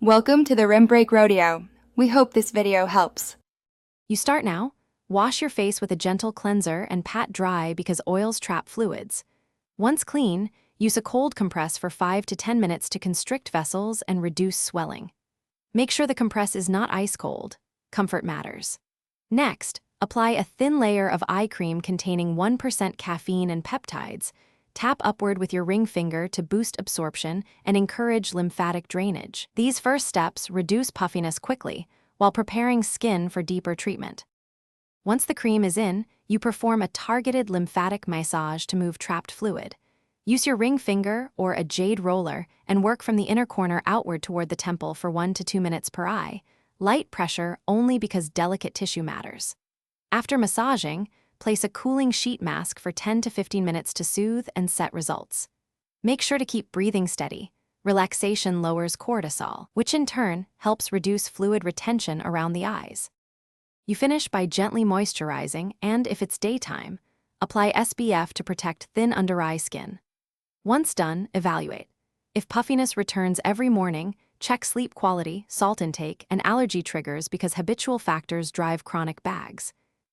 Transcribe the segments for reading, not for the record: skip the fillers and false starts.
Welcome to the Rim Break Rodeo. We hope this video helps. You start now. Wash your face with a gentle cleanser and pat dry because oils trap fluids. Once clean, use a cold compress for 5 to 10 minutes to constrict vessels and reduce swelling. Make sure the compress is not ice cold. Comfort matters. Next, apply a thin layer of eye cream containing 1% caffeine and peptides. Tap upward with your ring finger to boost absorption and encourage lymphatic drainage. These first steps reduce puffiness quickly, while preparing skin for deeper treatment. Once the cream is in, you perform a targeted lymphatic massage to move trapped fluid. Use your ring finger or a jade roller and work from the inner corner outward toward the temple for 1 to 2 minutes per eye. Light pressure only because delicate tissue matters. After massaging, place a cooling sheet mask for 10 to 15 minutes to soothe and set results. Make sure to keep breathing steady. Relaxation lowers cortisol, which in turn helps reduce fluid retention around the eyes. You finish by gently moisturizing and, if it's daytime, apply SPF to protect thin under-eye skin. Once done, evaluate. If puffiness returns every morning, check sleep quality, salt intake, and allergy triggers because habitual factors drive chronic bags.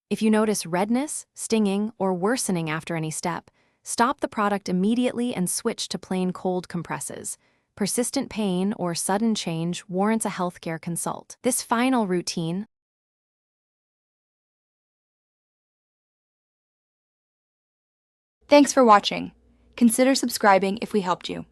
If you notice redness, stinging, or worsening after any step, stop the product immediately and switch to plain cold compresses. Persistent pain or sudden change warrants a healthcare consult. This final routine. Thanks for watching. Consider subscribing if we helped you.